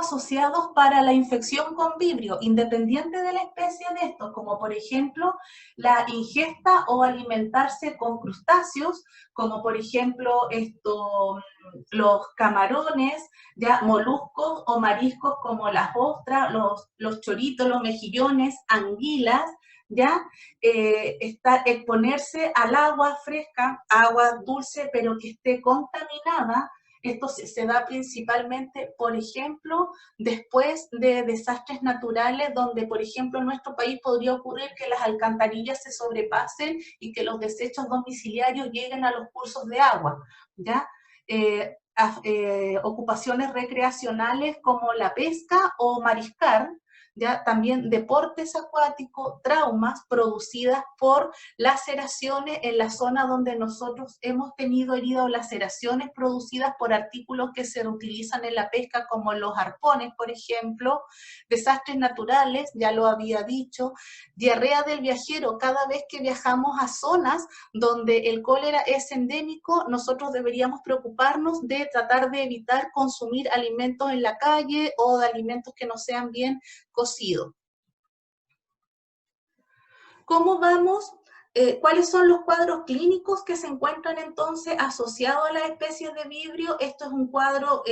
asociados para la infección con vibrio, independiente de la especie de estos, como por ejemplo la ingesta o alimentarse con crustáceos, como por ejemplo los camarones, ya moluscos o mariscos como las ostras, los choritos, los mejillones, anguilas, ya exponerse al agua fresca, agua dulce, pero que esté contaminada. Esto se da principalmente, por ejemplo, después de desastres naturales, donde, por ejemplo, en nuestro país podría ocurrir que las alcantarillas se sobrepasen y que los desechos domiciliarios lleguen a los cursos de agua, ¿ya? Ocupaciones recreacionales como la pesca o mariscar, ya también deportes acuáticos, traumas producidas por laceraciones en la zona donde nosotros hemos tenido heridas o laceraciones producidas por artículos que se utilizan en la pesca como los arpones, por ejemplo, desastres naturales, ya lo había dicho, diarrea del viajero, cada vez que viajamos a zonas donde el cólera es endémico, nosotros deberíamos preocuparnos de tratar de evitar consumir alimentos en la calle o de alimentos que no sean bien cocido. ¿Cómo vamos? ¿Cuáles son los cuadros clínicos que se encuentran entonces asociados a las especies de vibrio? Esto es un cuadro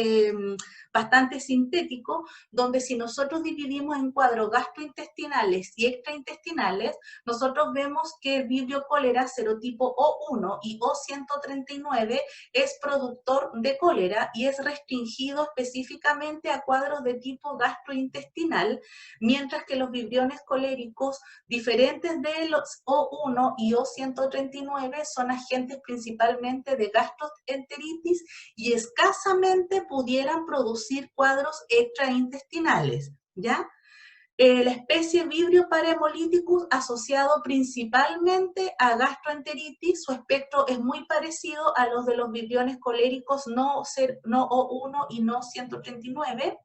bastante sintético, donde si nosotros dividimos en cuadros gastrointestinales y extraintestinales, nosotros vemos que el vibrio cólera serotipo O1 y O139 es productor de cólera y es restringido específicamente a cuadros de tipo gastrointestinal, mientras que los vibriones coléricos diferentes de los O1 y O139 son agentes principalmente de gastroenteritis y escasamente pudieran producir cuadros extraintestinales, ¿ya? La especie Vibrio parahemolíticus asociado principalmente a gastroenteritis, su espectro es muy parecido a los de los vibriones coléricos no O1 y no 139,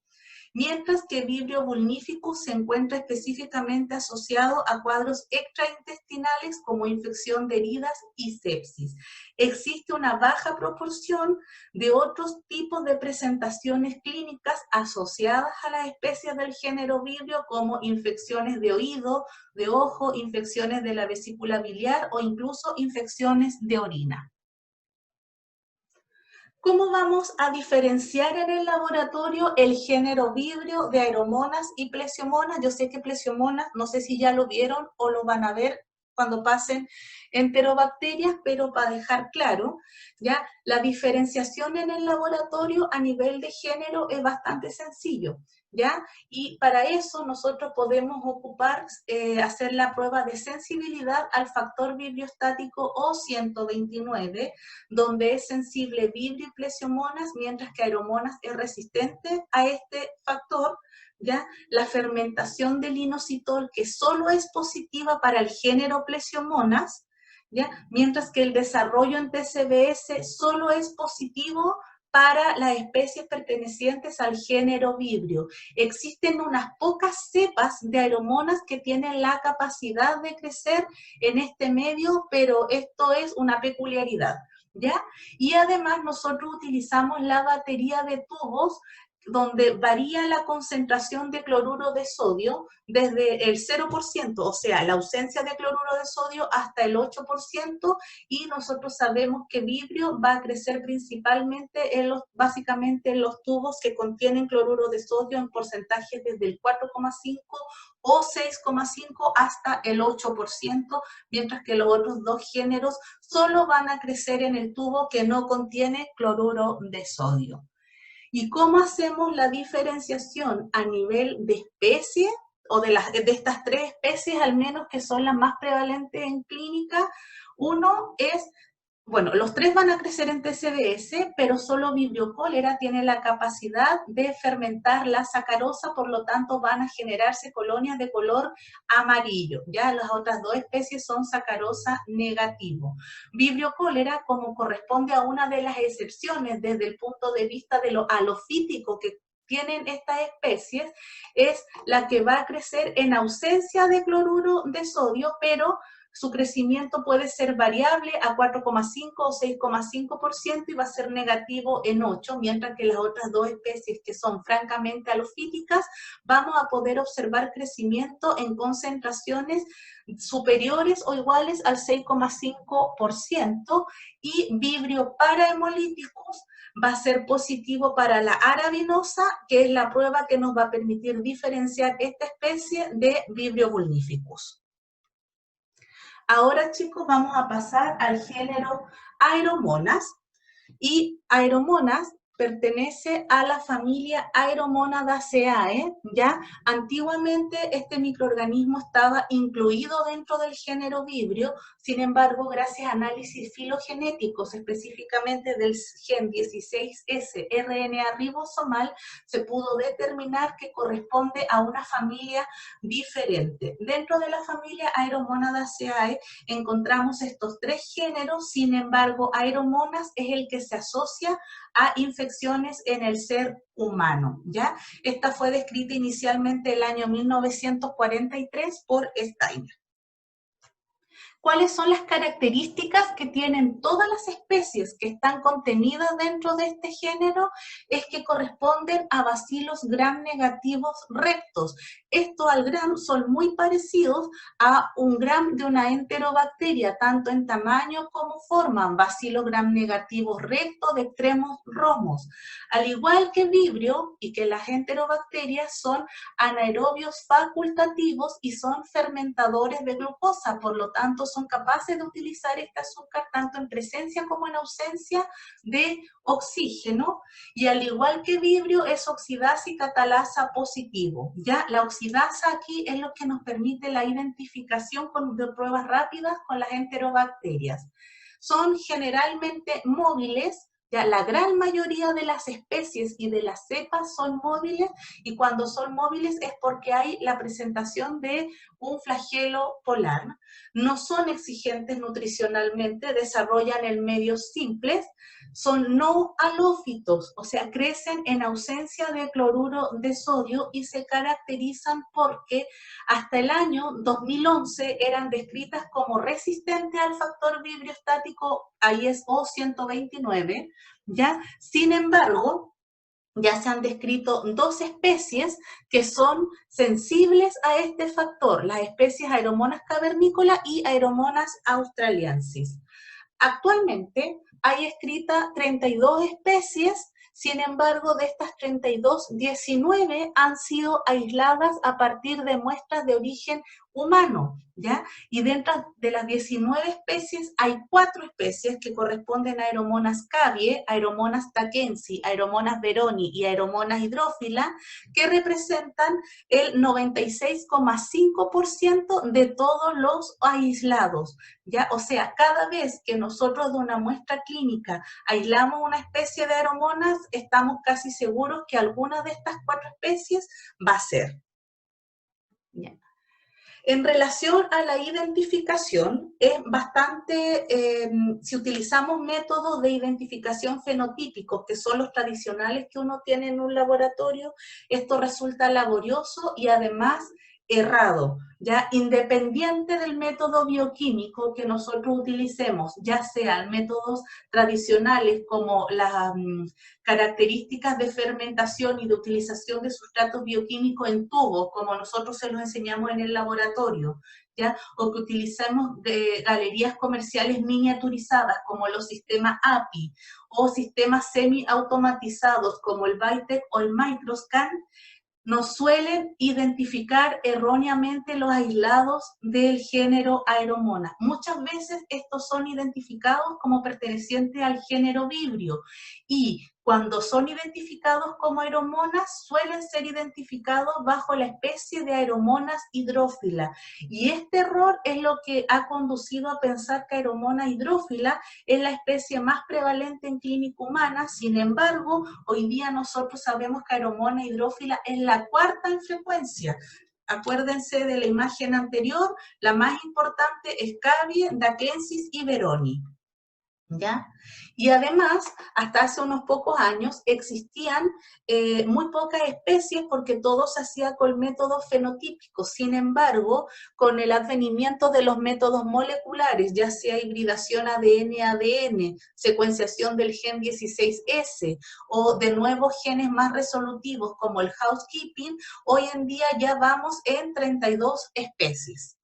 mientras que Vibrio vulnificus se encuentra específicamente asociado a cuadros extraintestinales como infección de heridas y sepsis. Existe una baja proporción de otros tipos de presentaciones clínicas asociadas a las especies del género Vibrio, como infecciones de oído, de ojo, infecciones de la vesícula biliar o incluso infecciones de orina. ¿Cómo vamos a diferenciar en el laboratorio el género vibrio de aeromonas y plesiomonas? Yo sé que plesiomonas, no sé si ya lo vieron o lo van a ver cuando pasen enterobacterias, pero para dejar claro, ya la diferenciación en el laboratorio a nivel de género es bastante sencillo, ¿ya? Y para eso nosotros podemos hacer la prueba de sensibilidad al factor vibriostático O129, donde es sensible vibrio y plesiomonas, mientras que aeromonas es resistente a este factor, ¿ya? La fermentación del inositol, que solo es positiva para el género plesiomonas, ¿ya? Mientras que el desarrollo en TCBS solo es positivo para las especies pertenecientes al género vibrio. Existen unas pocas cepas de aeromonas que tienen la capacidad de crecer en este medio, pero esto es una peculiaridad, ¿ya? Y además nosotros utilizamos la batería de tubos donde varía la concentración de cloruro de sodio desde el 0%, o sea, la ausencia de cloruro de sodio, hasta el 8%, y nosotros sabemos que vibrio va a crecer principalmente básicamente en los tubos que contienen cloruro de sodio en porcentajes desde el 4,5 o 6,5 hasta el 8%, mientras que los otros dos géneros solo van a crecer en el tubo que no contiene cloruro de sodio. ¿Y cómo hacemos la diferenciación a nivel de especie, o de estas tres especies al menos que son las más prevalentes en clínica? Uno es, bueno, los tres van a crecer en TCBS, pero solo Vibrio cólera tiene la capacidad de fermentar la sacarosa, por lo tanto van a generarse colonias de color amarillo. Ya las otras dos especies son sacarosa negativo. Vibrio cólera, como corresponde a una de las excepciones desde el punto de vista de lo halofítico que tienen estas especies, es la que va a crecer en ausencia de cloruro de sodio, pero su crecimiento puede ser variable a 4,5 o 6,5% y va a ser negativo en 8, mientras que las otras dos especies que son francamente halofíticas, vamos a poder observar crecimiento en concentraciones superiores o iguales al 6,5%, y Vibrio parahemolyticus va a ser positivo para la arabinosa, que es la prueba que nos va a permitir diferenciar esta especie de Vibrio vulnificus. Ahora, chicos, vamos a pasar al género Aeromonas, y Aeromonas pertenece a la familia Aeromonadaceae, ¿ya? Antiguamente este microorganismo estaba incluido dentro del género Vibrio, sin embargo, gracias a análisis filogenéticos, específicamente del gen 16S RNA ribosomal, se pudo determinar que corresponde a una familia diferente. Dentro de la familia Aeromonadaceae encontramos estos tres géneros, sin embargo, Aeromonas es el que se asocia a infecciones en el ser humano, ¿ya? Esta fue descrita inicialmente el año 1943 por Steiner. ¿Cuáles son las características que tienen todas las especies que están contenidas dentro de este género? Es que corresponden a bacilos gram negativos rectos. Estos al gram son muy parecidos a un gram de una enterobacteria, tanto en tamaño como forma, bacilos gram negativos rectos de extremos romos. Al igual que Vibrio y que las enterobacterias, son anaerobios facultativos y son fermentadores de glucosa, por lo tanto son capaces de utilizar este azúcar tanto en presencia como en ausencia de oxígeno, y al igual que Vibrio es oxidasa y catalasa positivo. Ya la oxidasa aquí es lo que nos permite la identificación de pruebas rápidas con las enterobacterias. Son generalmente móviles. Ya la gran mayoría de las especies y de las cepas son móviles, y cuando son móviles es porque hay la presentación de un flagelo polar. No son exigentes nutricionalmente, desarrollan el medios simples, son no halófitos, o sea, crecen en ausencia de cloruro de sodio y se caracterizan porque hasta el año 2011 eran descritas como resistentes al factor vibriostático ISO 129, ¿ya? Sin embargo, ya se han descrito dos especies que son sensibles a este factor, las especies Aeromonas cavernícola y Aeromonas australiensis. Actualmente hay escritas 32 especies, sin embargo, de estas 32, 19 han sido aisladas a partir de muestras de origen humano, ¿ya? Y dentro de las 19 especies hay 4 especies que corresponden a Aeromonas cavie, Aeromonas tackensi, Aeromonas veroni y Aeromonas hidrófila, que representan el 96,5% de todos los aislados, ¿ya? O sea, cada vez que nosotros de una muestra clínica aislamos una especie de Aeromonas, estamos casi seguros que alguna de estas 4 especies va a ser. ¿Ya? En relación a la identificación, es bastante, si utilizamos métodos de identificación fenotípicos, que son los tradicionales que uno tiene en un laboratorio, esto resulta laborioso y además errado, ya independiente del método bioquímico que nosotros utilicemos, ya sean métodos tradicionales como las características de fermentación y de utilización de sustratos bioquímicos en tubos, como nosotros se los enseñamos en el laboratorio, ¿ya? O que utilicemos galerías comerciales miniaturizadas como los sistemas API, o sistemas semi-automatizados como el Vitek o el Microscan, nos suelen identificar erróneamente los aislados del género Aeromonas. Muchas veces estos son identificados como pertenecientes al género Vibrio, y cuando son identificados como Aeromonas suelen ser identificados bajo la especie de Aeromonas hidrófila, y este error es lo que ha conducido a pensar que Aeromonas hidrófila es la especie más prevalente en clínica humana. Sin embargo, hoy día nosotros sabemos que Aeromonas hidrófila es la cuarta en frecuencia. Acuérdense de la imagen anterior, la más importante es Cavie, Tackensis y Veroni. ¿Ya? Y además, hasta hace unos pocos años existían muy pocas especies porque todo se hacía con métodos fenotípicos. Sin embargo, con el advenimiento de los métodos moleculares, ya sea hibridación ADN-ADN, secuenciación del gen 16S o de nuevos genes más resolutivos como el housekeeping, hoy en día ya vamos en 32 especies.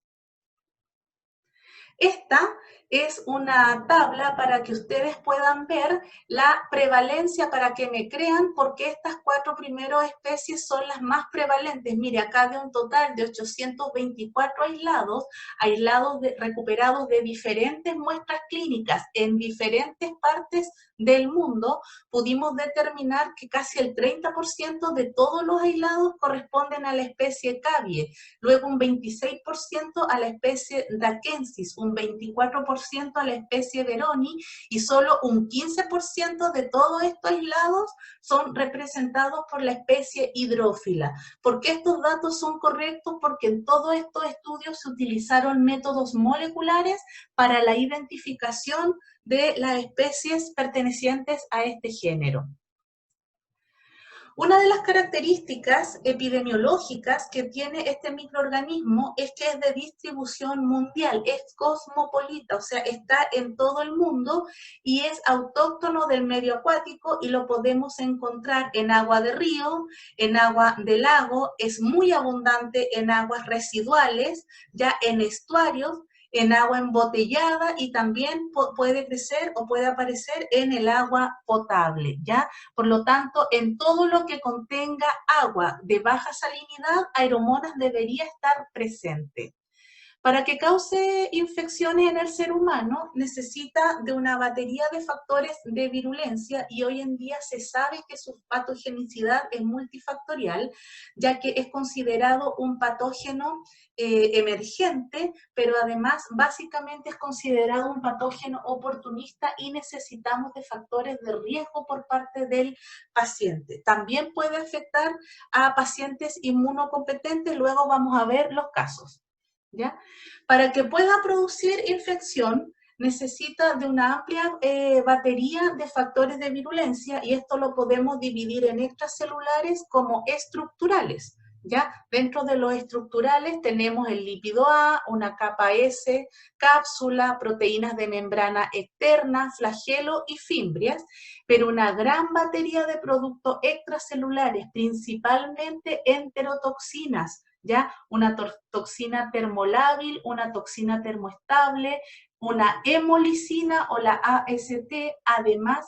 Esta es una tabla para que ustedes puedan ver la prevalencia, para que me crean, porque estas 4 primeras especies son las más prevalentes. Mire, acá de un total de 824 aislados recuperados de diferentes muestras clínicas en diferentes partes del mundo, pudimos determinar que casi el 30% de todos los aislados corresponden a la especie Cavie, luego un 26% a la especie Drakensis, un 24% a la especie Veroni y solo un 15% de todos estos aislados son representados por la especie hidrófila. ¿Por qué estos datos son correctos? Porque en todos estos estudios se utilizaron métodos moleculares para la identificación de las especies pertenecientes a este género. Una de las características epidemiológicas que tiene este microorganismo es que es de distribución mundial, es cosmopolita, o sea, está en todo el mundo y es autóctono del medio acuático y lo podemos encontrar en agua de río, en agua de lago, es muy abundante en aguas residuales, ya en estuarios, en agua embotellada y también puede crecer o puede aparecer en el agua potable, ¿ya? Por lo tanto, en todo lo que contenga agua de baja salinidad, Aeromonas debería estar presente. Para que cause infecciones en el ser humano, necesita de una batería de factores de virulencia y hoy en día se sabe que su patogenicidad es multifactorial, ya que es considerado un patógeno emergente, pero además básicamente es considerado un patógeno oportunista y necesitamos de factores de riesgo por parte del paciente. También puede afectar a pacientes inmunocompetentes, luego vamos a ver los casos. ¿Ya? Para que pueda producir infección, necesita de una amplia batería de factores de virulencia y esto lo podemos dividir en extracelulares como estructurales. ¿Ya? Dentro de los estructurales tenemos el lípido A, una capa S, cápsula, proteínas de membrana externa, flagelo y fimbrias, pero una gran batería de productos extracelulares, principalmente enterotoxinas, ¿ya? Una toxina termolábil, una toxina termoestable, una hemolicina o la AST, además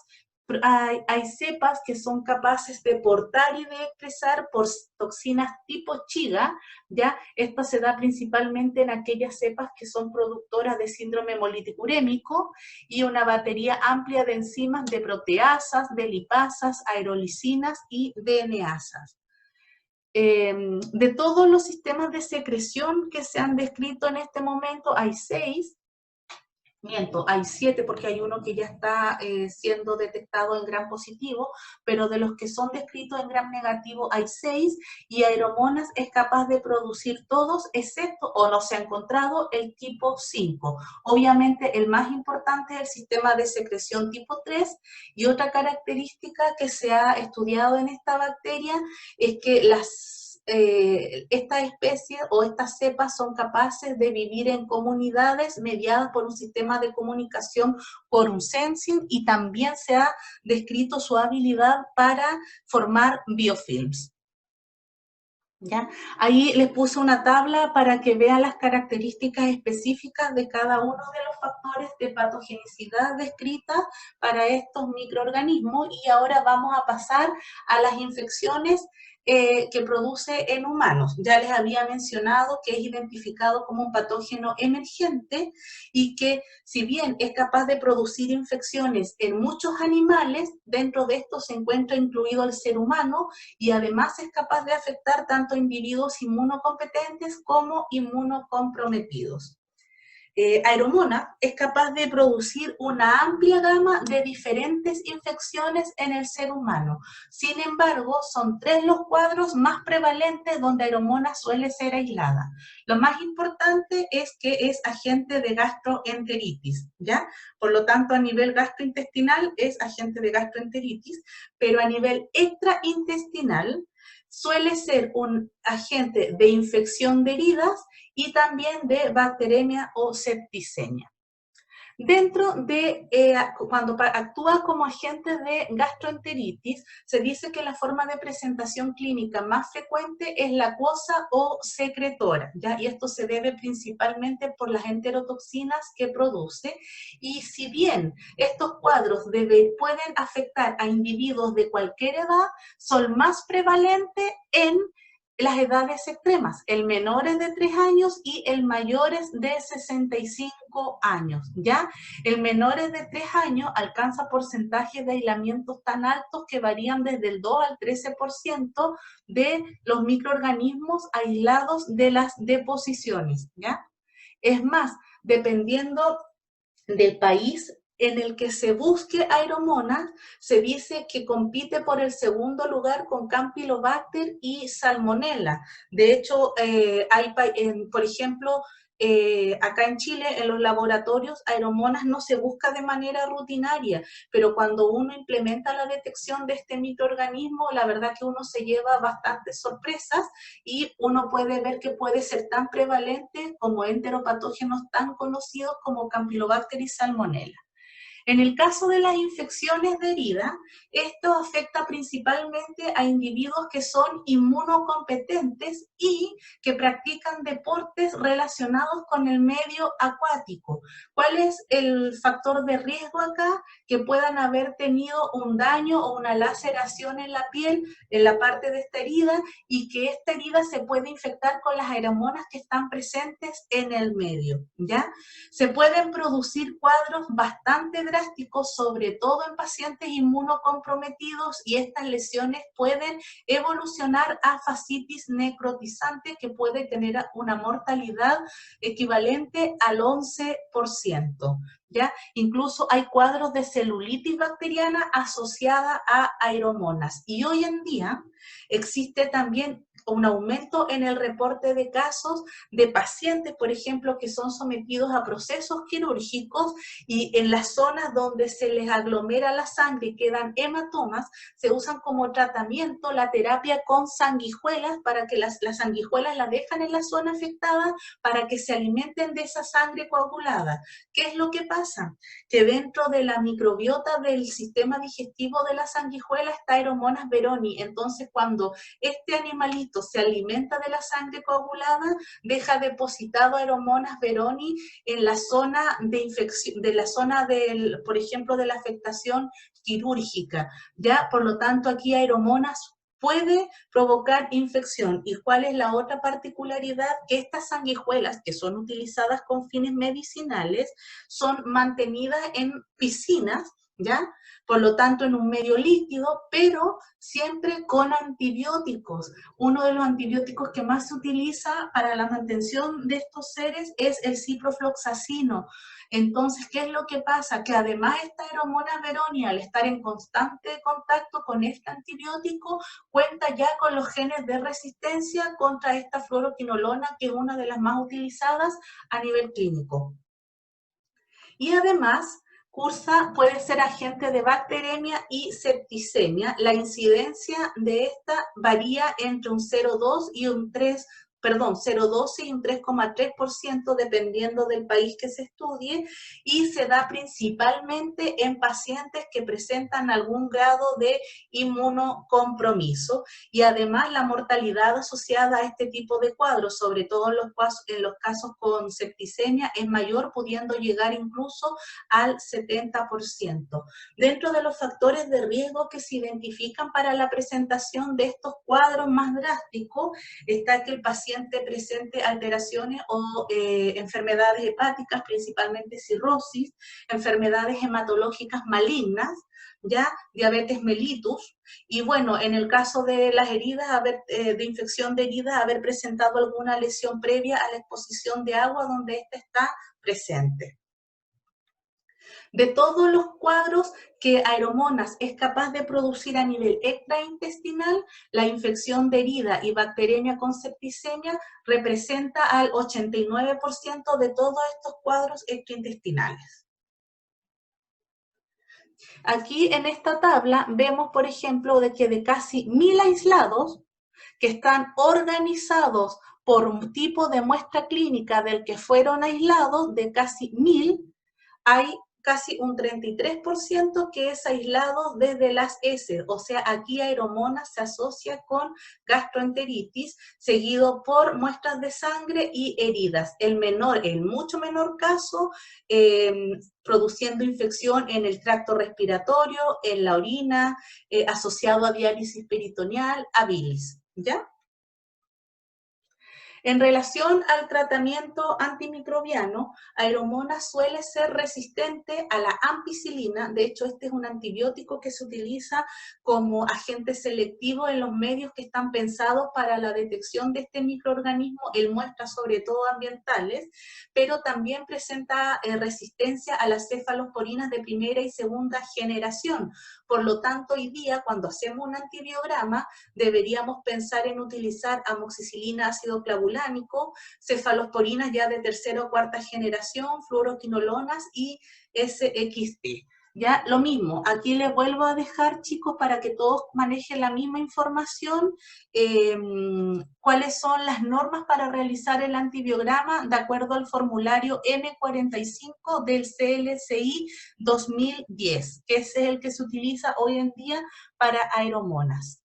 hay cepas que son capaces de portar y de expresar por toxinas tipo Chiga, ¿ya? Esto se da principalmente en aquellas cepas que son productoras de síndrome hemolítico urémico y una batería amplia de enzimas de proteasas, de lipasas, aerolicinas y DNasas. De todos los sistemas de secreción que se han descrito en este momento, hay 6, hay 7 porque hay uno que ya está siendo detectado en gram positivo, pero de los que son descritos en gram negativo hay 6 y Aeromonas es capaz de producir todos, excepto, o no se ha encontrado, el tipo 5. Obviamente el más importante es el sistema de secreción tipo 3 y otra característica que se ha estudiado en esta bacteria es que estas especies o estas cepas son capaces de vivir en comunidades mediadas por un sistema de comunicación por un sensing y también se ha descrito su habilidad para formar biofilms. ¿Ya? Ahí les puse una tabla para que vean las características específicas de cada uno de los factores de patogenicidad descritas para estos microorganismos y ahora vamos a pasar a las infecciones que produce en humanos. Ya les había mencionado que es identificado como un patógeno emergente y que si bien es capaz de producir infecciones en muchos animales, dentro de esto se encuentra incluido el ser humano y además es capaz de afectar tanto a individuos inmunocompetentes como inmunocomprometidos. Aeromonas es capaz de producir una amplia gama de diferentes infecciones en el ser humano. Sin embargo, son 3 los cuadros más prevalentes donde Aeromonas suele ser aislada. Lo más importante es que es agente de gastroenteritis, ¿ya? Por lo tanto, a nivel gastrointestinal es agente de gastroenteritis, pero a nivel extraintestinal suele ser un agente de infección de heridas y también de bacteremia o septicemia. Dentro de, cuando actúa como agente de gastroenteritis, se dice que la forma de presentación clínica más frecuente es la acuosa o secretora, ¿ya? Y esto se debe principalmente por las enterotoxinas que produce. Y si bien estos cuadros pueden afectar a individuos de cualquier edad, son más prevalentes en las edades extremas, el menores de 3 años y el mayores de 65 años, ¿ya? El menores de 3 años alcanza porcentajes de aislamientos tan altos que varían desde el 2 al 13% de los microorganismos aislados de las deposiciones, ¿ya? Es más, dependiendo del país en el que se busque Aeromonas, se dice que compite por el segundo lugar con Campylobacter y Salmonella. De hecho, por ejemplo, acá en Chile, en los laboratorios, Aeromonas no se busca de manera rutinaria, pero cuando uno implementa la detección de este microorganismo, la verdad que uno se lleva bastantes sorpresas y uno puede ver que puede ser tan prevalente como enteropatógenos tan conocidos como Campylobacter y Salmonella. En el caso de las infecciones de herida, esto afecta principalmente a individuos que son inmunocompetentes y que practican deportes relacionados con el medio acuático. ¿Cuál es el factor de riesgo acá? Que puedan haber tenido un daño o una laceración en la piel, en la parte de esta herida, y que esta herida se puede infectar con las aeromonas que están presentes en el medio, ¿ya? Se pueden producir cuadros bastante drásticos, sobre todo en pacientes inmunocomprometidos, y estas lesiones pueden evolucionar a fascitis necrotizante que puede tener una mortalidad equivalente al 11%. ¿Ya? Incluso hay cuadros de celulitis bacteriana asociada a aeromonas. Y hoy en día existe también un aumento en el reporte de casos de pacientes, por ejemplo, que son sometidos a procesos quirúrgicos y en las zonas donde se les aglomera la sangre y quedan hematomas, se usan como tratamiento la terapia con sanguijuelas para que las sanguijuelas las dejan en la zona afectada para que se alimenten de esa sangre coagulada. ¿Qué es lo que pasa? Que dentro de la microbiota del sistema digestivo de la sanguijuela está Aeromonas veroni. Entonces, cuando este animalito se alimenta de la sangre coagulada, deja depositado Aeromonas veroni en la zona de infección, de la zona del, por ejemplo, de la afectación quirúrgica. Ya, por lo tanto, aquí Aeromonas puede provocar infección. ¿Y cuál es la otra particularidad? Que estas sanguijuelas, que son utilizadas con fines medicinales, son mantenidas en piscinas, ¿ya? Por lo tanto, en un medio líquido, pero siempre con antibióticos. Uno de los antibióticos que más se utiliza para la mantención de estos seres es el ciprofloxacino. Entonces, ¿qué es lo que pasa? Que además esta Aeromonas veroni, al estar en constante contacto con este antibiótico, cuenta ya con los genes de resistencia contra esta fluoroquinolona, que es una de las más utilizadas a nivel clínico. Y además, puede ser agente de bacteremia y septicemia. La incidencia de esta varía entre un 0,2 y un 0,12 y un 3,3% dependiendo del país que se estudie, y se da principalmente en pacientes que presentan algún grado de inmunocompromiso. Y además la mortalidad asociada a este tipo de cuadros, sobre todo en los casos con septicemia, es mayor, pudiendo llegar incluso al 70%. Dentro de los factores de riesgo que se identifican para la presentación de estos cuadros más drásticos está que el paciente paciente presente alteraciones o enfermedades hepáticas, principalmente cirrosis, enfermedades hematológicas malignas, ya diabetes mellitus, y bueno, en el caso de las heridas, de infección de heridas, haber presentado alguna lesión previa a la exposición de agua donde ésta está presente. De todos los cuadros que Aeromonas es capaz de producir a nivel extraintestinal, la infección de herida y bacteriemia con septicemia representa al 89% de todos estos cuadros extraintestinales. Aquí en esta tabla vemos, por ejemplo, de que de casi 1000 aislados que están organizados por un tipo de muestra clínica del que fueron aislados, de casi 1000, hay casi un 33% que es aislado desde las heces, o sea, aquí Aeromonas se asocia con gastroenteritis, seguido por muestras de sangre y heridas. El mucho menor caso, produciendo infección en el tracto respiratorio, en la orina, asociado a diálisis peritoneal, a bilis, ¿ya? En relación al tratamiento antimicrobiano, Aeromonas suele ser resistente a la ampicilina. De hecho, este es un antibiótico que se utiliza como agente selectivo en los medios que están pensados para la detección de este microorganismo en muestras sobre todo ambientales, pero también presenta resistencia a las cefalosporinas de primera y segunda generación. Por lo tanto, hoy día, cuando hacemos un antibiograma, deberíamos pensar en utilizar amoxicilina, ácido clavulánico, cefalosporinas ya de tercera o cuarta generación, fluoroquinolonas y SXP. Ya, lo mismo, aquí les vuelvo a dejar, chicos, para que todos manejen la misma información, cuáles son las normas para realizar el antibiograma de acuerdo al formulario M45 del CLCI 2010, que ese es el que se utiliza hoy en día para Aeromonas.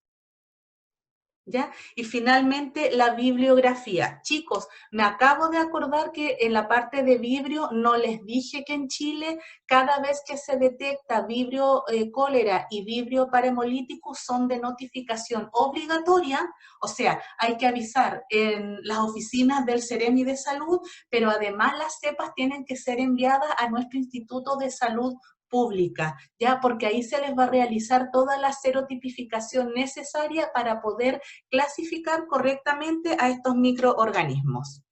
¿Ya? Y finalmente la bibliografía. Chicos, me acabo de acordar que en la parte de vibrio no les dije que en Chile cada vez que se detecta vibrio cólera y vibrio parahemolítico son de notificación obligatoria, o sea, hay que avisar en las oficinas del Ceremi de Salud, pero además las cepas tienen que ser enviadas a nuestro Instituto de Salud pública, ya, porque ahí se les va a realizar toda la serotipificación necesaria para poder clasificar correctamente a estos microorganismos.